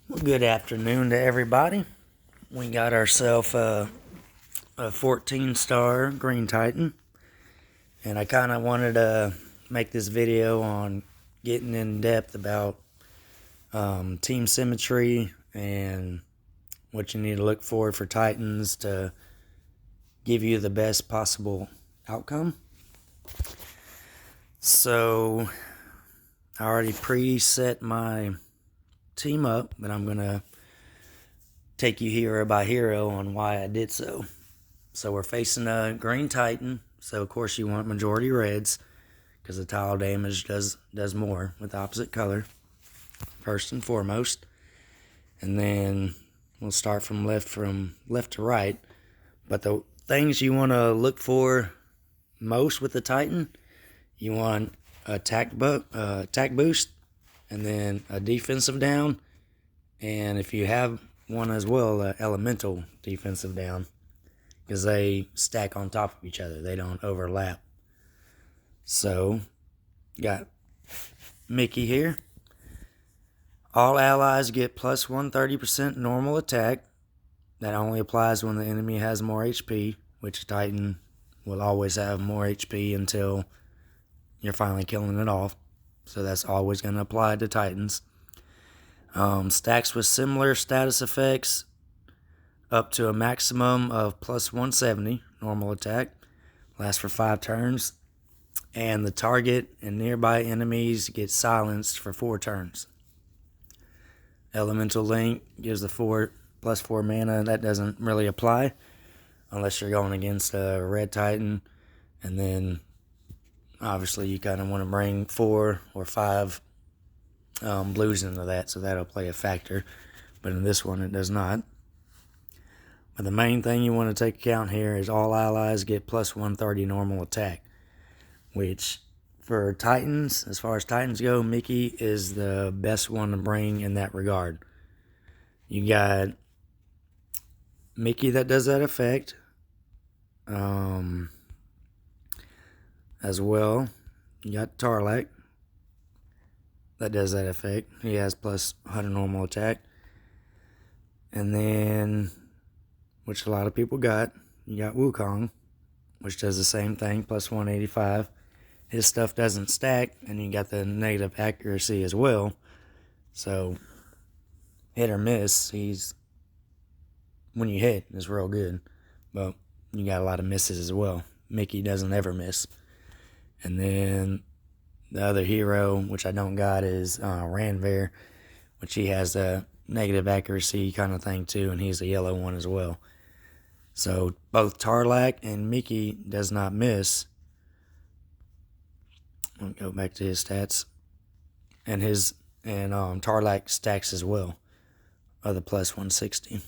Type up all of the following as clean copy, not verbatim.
Well, good afternoon to everybody. We got ourselves a 14-star Green Titan, and I kind of wanted to make this video on getting in depth about team symmetry and what you need to look for Titans to give you the best possible outcome. So I already preset my team up, but I'm going to take you hero by hero on why I did so. So we're facing a Green Titan, so of course you want majority reds because the tile damage does more with the opposite color, first and foremost. And then we'll start from left to right. But the things you want to look for most with the Titan, you want attack boost, and then a defensive down, and if you have one as well, elemental defensive down, because they stack on top of each other. They don't overlap. So, got Mickey here. All allies get plus 130% normal attack. That only applies when the enemy has more HP, which Titan will always have more HP until you're finally killing it off. So that's always going to apply to Titans. Stacks with similar status effects up to a maximum of plus 170 normal attack. Lasts for 5 turns. And the target and nearby enemies get silenced for 4 turns. Elemental Link gives the plus 4 mana. That doesn't really apply unless you're going against a red Titan. And then obviously you kind of want to bring 4 or 5 blues into that, so that'll play a factor. But in this one it does not. But the main thing you want to take account here is all allies get plus 130 normal attack, which for Titans, as far as Titans go, Mickey is the best one to bring in that regard. You got Mickey that does that effect. As well, you got Tarlac that does that effect. He has plus 100 normal attack. And then, which a lot of people got, you got Wukong, which does the same thing, plus 185. His stuff doesn't stack, and you got the negative accuracy as well. So, hit or miss, when you hit, it's real good. But you got a lot of misses as well. Mickey doesn't ever miss. And then the other hero, which I don't got, is Ranveer, which he has a negative accuracy kind of thing too, and he's a yellow one as well. So both Tarlac and Mickey does not miss. I'll go back to his stats. And Tarlac stacks as well, of the plus 160.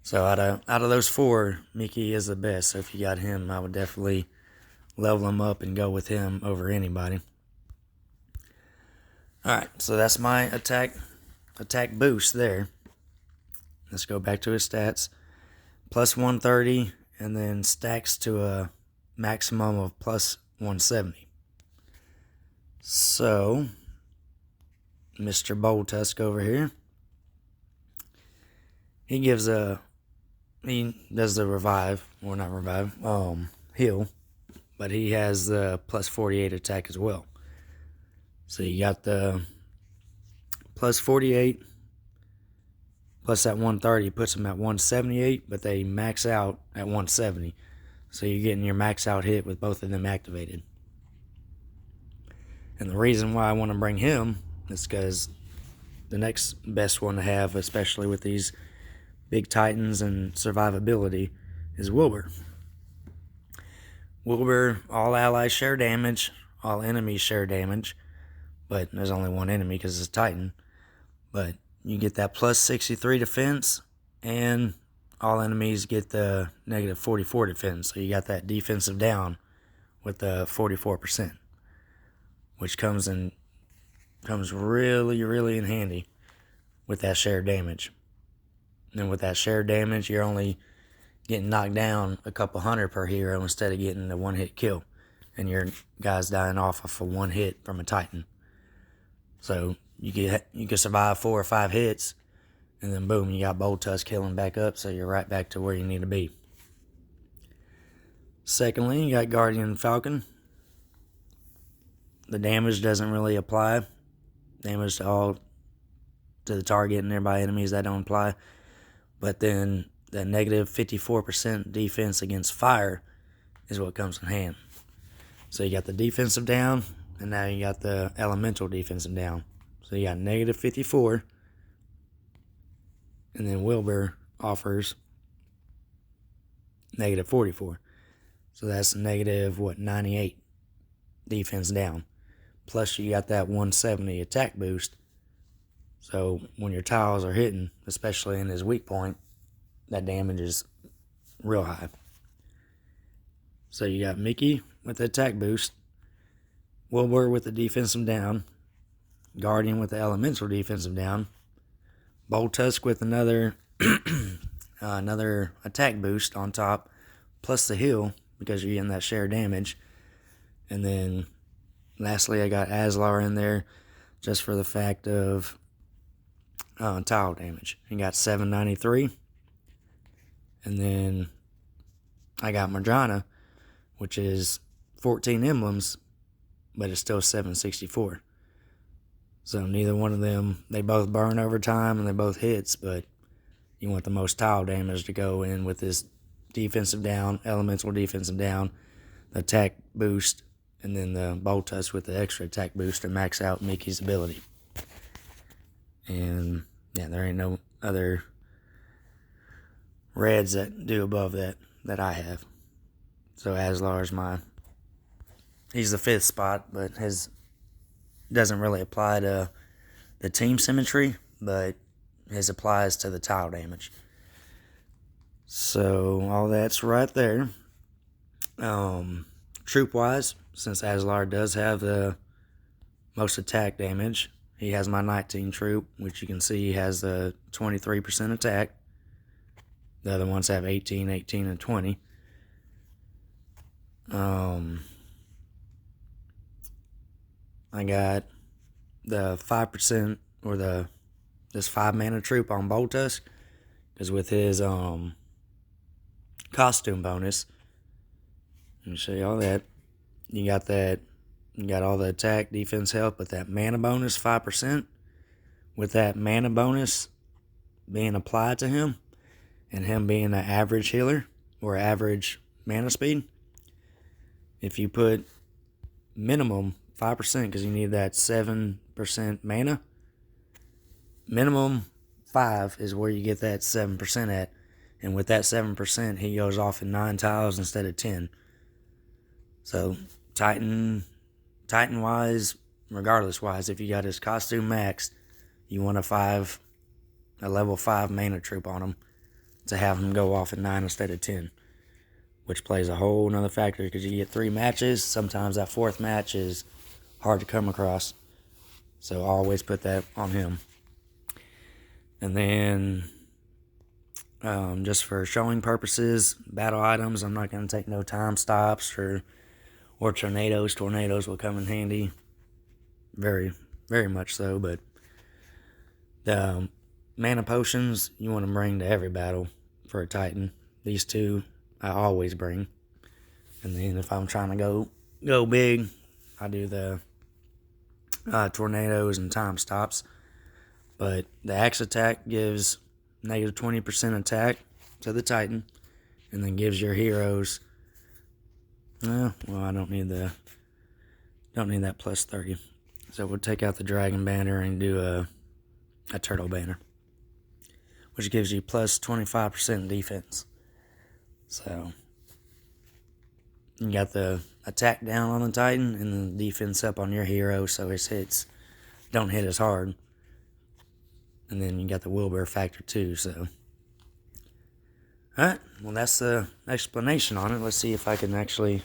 So out of those 4, Mickey is the best. So if you got him, I would definitely level him up and go with him over anybody. Alright, so that's my attack boost there. Let's go back to his stats. Plus 130, and then stacks to a maximum of plus 170. So, Mr. Bold Tusk over here, he does the revive, or not revive, heal. But he has the plus 48 attack as well. So you got the plus 48 plus that 130 puts them at 178, but they max out at 170. So you're getting your max out hit with both of them activated. And the reason why I want to bring him is because the next best one to have, especially with these big Titans and survivability, is Wilbur. Wilbur, all allies share damage, all enemies share damage, but there's only one enemy because it's a Titan. But you get that plus 63 defense, and all enemies get the negative 44 defense. So you got that defensive down with the 44%, which comes really, really in handy with that shared damage. And with that shared damage, you're only getting knocked down a couple hundred per hero instead of getting the one-hit kill. And your guy's dying off of a one hit from a Titan. So you could survive 4 or 5 hits, and then boom, you got Bold Tusk healing back up, so you're right back to where you need to be. Secondly, you got Guardian Falcon. The damage doesn't really apply. Damage to the target and nearby enemies, that don't apply. But then the negative 54% defense against fire is what comes in hand. So you got the defensive down, and now you got the elemental defensive down. So you got negative 54, and then Wilbur offers negative 44. So that's negative, 98 defense down. Plus you got that 170 attack boost. So when your tiles are hitting, especially in his weak point, that damage is real high. So you got Mickey with the attack boost, Wilbur with the defensive down, Guardian with the elemental defensive down, Bold Tusk with another another attack boost on top, plus the heal because you're getting that shared damage. And then lastly, I got Aslar in there just for the fact of tile damage. He got 793. And then I got Morgana, which is 14 emblems, but it's still 764. So neither one of them, they both burn over time and they both hits, but you want the most tile damage to go in with this defensive down, elemental defensive down, the attack boost, and then the Bold Tusk with the extra attack boost to max out Mickey's ability. And yeah, there ain't no other reds that do above that I have. So Aslar's he's the 5th spot, but his doesn't really apply to the team symmetry, but his applies to the tile damage. So all that's right there. Troupe wise, since Aslar does have the most attack damage, he has my 19 Troupe, which you can see he has the 23% attack. The other ones have 18, 18, and 20. I got the 5% or this 5 mana Troupe on Bold Tusk, because with his costume bonus, let me show you all that. You got all the attack, defense, health, but that mana bonus 5%. With that mana bonus being applied to him, and him being an average healer or average mana speed, if you put minimum 5%, because you need that 7% mana, minimum 5 is where you get that 7% at. And with that 7%, he goes off in 9 tiles instead of 10. So Titan wise, regardless wise, if you got his costume maxed, you want a level 5 mana Troupe on him to have him go off at 9 instead of 10, which plays a whole nother factor because you get 3 matches. Sometimes that 4th match is hard to come across, so always put that on him. And then just for showing purposes, battle items, I'm not going to take no time stops or tornadoes. Tornadoes will come in handy, very, very much so, but the mana potions, you want to bring to every battle for a Titan. These 2 I always bring. And then if I'm trying to go big, I do the tornadoes and time stops. But the axe attack gives negative 20% attack to the Titan, and then gives your heroes, I don't need that plus 30. So we'll take out the dragon banner and do a turtle banner, which gives you plus 25% defense. So you got the attack down on the Titan and the defense up on your hero, so his hits don't hit as hard. And then you got the Wilbur factor too. So alright, well that's the explanation on it. Let's see if I can actually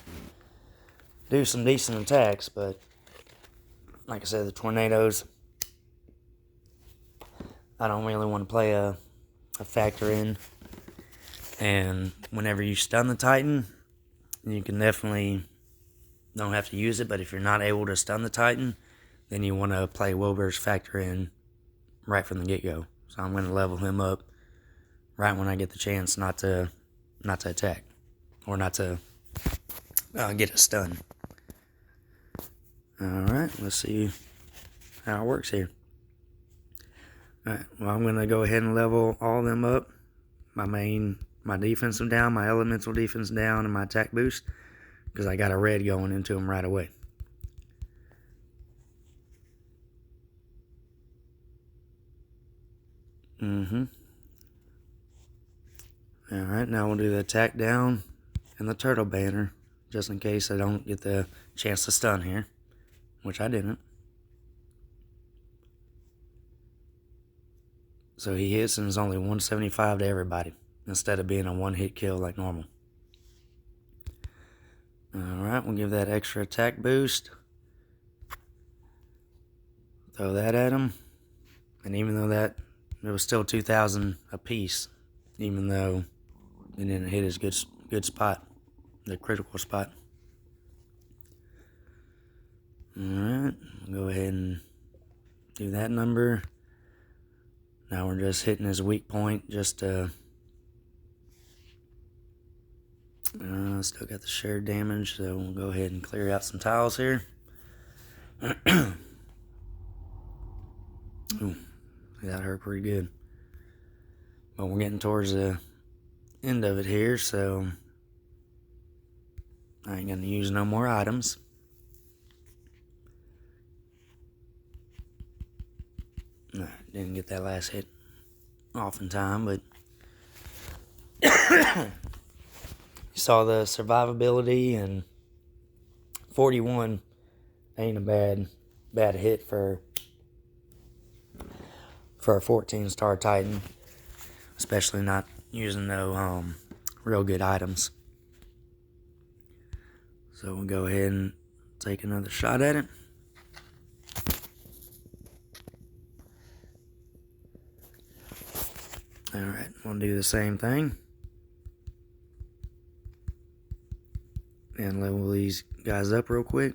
do some decent attacks. But like I said, the tornadoes, I don't really want to play a factor in. And whenever you stun the Titan, you can definitely don't have to use it, but if you're not able to stun the Titan, then you want to play Wilbur's factor in right from the get-go. So I'm going to level him up right when I get the chance not to attack, or not to get a stun. Alright, let's see how it works here. Alright, well, I'm going to go ahead and level all of them up. My defensive down, my elemental defense down, and my attack boost, because I got a red going into them right away. Alright, now we'll do the attack down and the turtle banner, just in case I don't get the chance to stun here, which I didn't. So he hits and is only 175 to everybody, instead of being a one-hit kill like normal. Alright, we'll give that extra attack boost. Throw that at him. And even though it was still 2,000 apiece, even though it didn't hit his good spot, the critical spot. Alright, we'll go ahead and do that number. Now we're just hitting his weak point, just still got the shared damage, so we'll go ahead and clear out some tiles here. Ooh, that hurt pretty good. But we're getting towards the end of it here, so I ain't gonna use no more items. No, didn't get that last hit off in time, but you saw the survivability, and 41 ain't a bad hit for a 14-star Titan, especially not using no real good items. So we'll go ahead and take another shot at it. Alright, we'll do the same thing. And level these guys up real quick.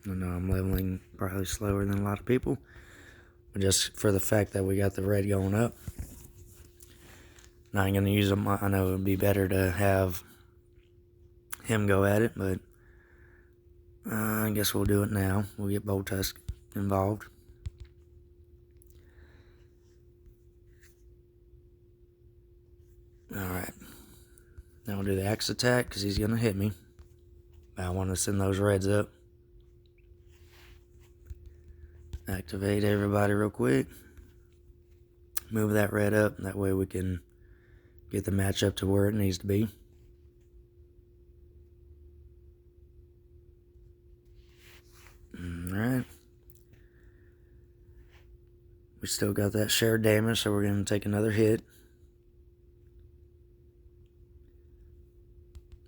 I know I'm leveling probably slower than a lot of people, but just for the fact that we got the red going up. Not going to use them. I know it would be better to have him go at it, but I guess we'll do it now. We'll get Bolt Tusk involved. Alright. Now we'll do the axe attack, because he's going to hit me. I want to send those reds up. Activate everybody real quick. Move that red up. That way we can get the match up to where it needs to be. Alright. We still got that shared damage, so we're going to take another hit.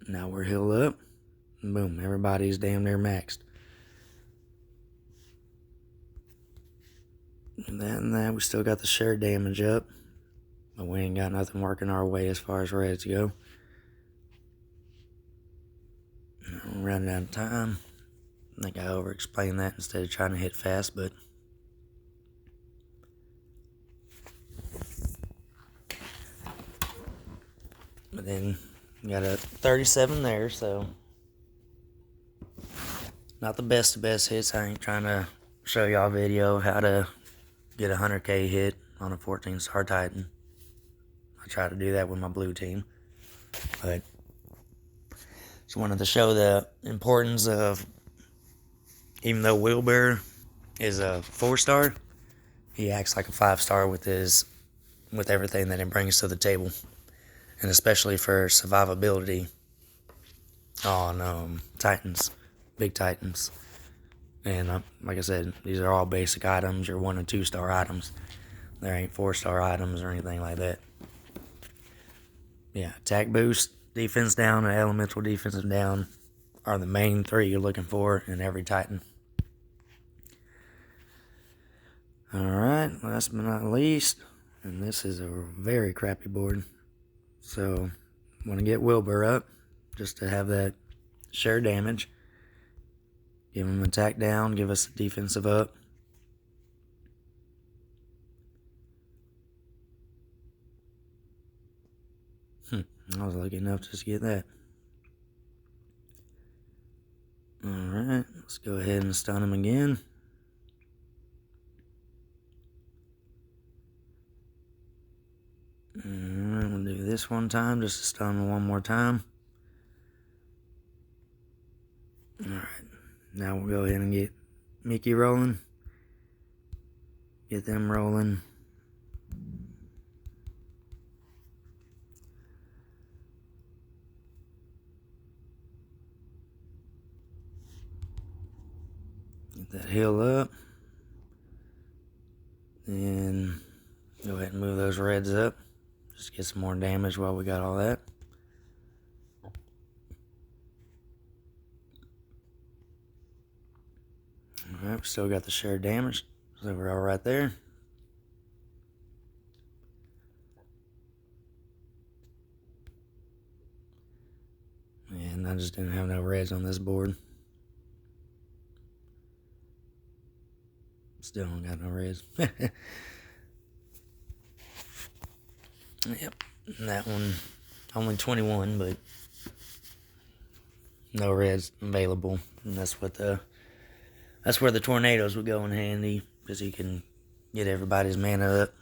Now we're healed up. Boom, everybody's damn near maxed. And that, we still got the shared damage up. But we ain't got nothing working our way as far as reds go. We're running out of time. I think I over-explained that instead of trying to hit fast, but then got a 37 there, so not the best of best hits. I ain't trying to show y'all a video how to get a 100k hit on a 14-star Titan. I try to do that with my blue team, but just wanted to show the importance of, even though Wilbur is a 4-star, he acts like a 5-star with everything that he brings to the table. And especially for survivability on Titans, big Titans. And like I said, these are all basic items, your 1 and 2-star items. There ain't 4-star items or anything like that. Yeah, attack boost, defense down, and elemental defensive down are the main 3 you're looking for in every Titan. Alright, last but not least, and this is a very crappy board. So, I'm going to get Wilbur up, just to have that share damage. Give them attack down, give us a defensive up. I was lucky enough just to get that. Alright, let's go ahead and stun him again. Alright, we'll do this one time just to stun him one more time. Alright, now we'll go ahead and get Mickey rolling. Get them rolling. Get that hill up. And go ahead and move those reds up. Just get some more damage while we got all that. Alright, we still got the shared damage. So we're all right there. And I just didn't have no reds on this board. Still don't got no reds. Yep, that one only 21, but no reds available, and that's where the tornadoes would go in handy, because you can get everybody's mana up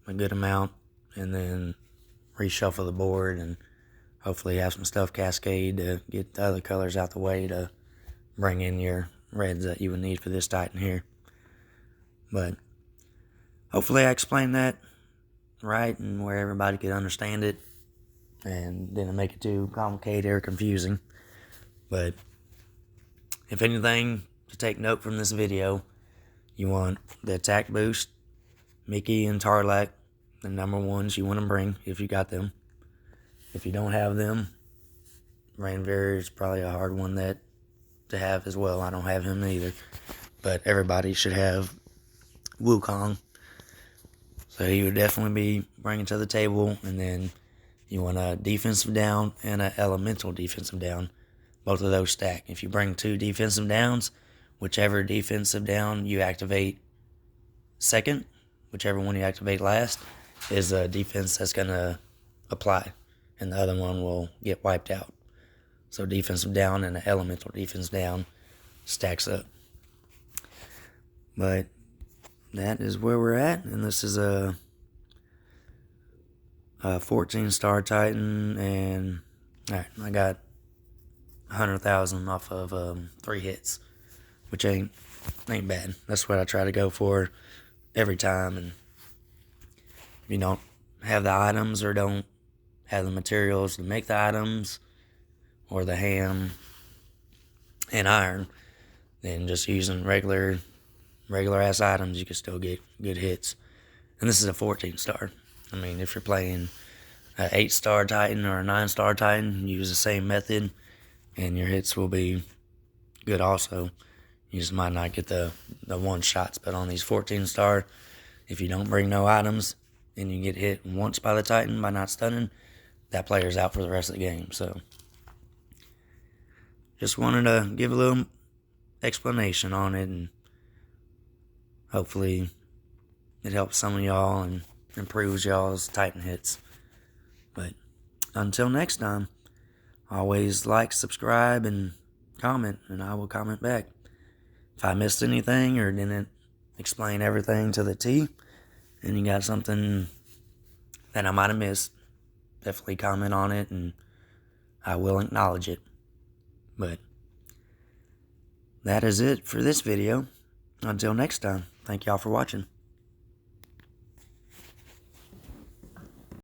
a good amount, and then reshuffle the board, and hopefully have some stuff cascade to get the other colors out the way to bring in your reds that you would need for this Titan here. But hopefully I explained that right and where everybody could understand it and didn't make it too complicated or confusing. But if anything to take note from this video, you want the attack boost, Mickey and Tarlac, the number ones you want to bring if you got them. If you don't have them, Rainveer is probably a hard one to have as well. I don't have him either, but everybody should have Wukong. So he would definitely be bringing to the table. And then you want a defensive down and an elemental defensive down. Both of those stack. If you bring 2 defensive downs, whichever defensive down you activate second, whichever one you activate last, is a defense that's going to apply. And the other one will get wiped out. So defensive down and an elemental defense down stacks up. But that is where we're at, and this is a 14-star Titan, and alright, I got 100,000 off of 3 hits, which ain't bad. That's what I try to go for every time. And if you don't have the items or don't have the materials to make the items, or the ham and iron, then just using regular ass items, you can still get good hits. And this is a 14-star. I mean, if you're playing an 8-star Titan or a 9-star Titan, you use the same method, and your hits will be good also. You just might not get the one-shots, but on these 14-star, if you don't bring no items, and you get hit once by the Titan by not stunning, that player's out for the rest of the game. So, just wanted to give a little explanation on it, and hopefully it helps some of y'all and improves y'all's Titan hits. But until next time, always like, subscribe, and comment, and I will comment back. If I missed anything or didn't explain everything to the T, and you got something that I might have missed, definitely comment on it, and I will acknowledge it. But that is it for this video. Until next time, thank y'all for watching.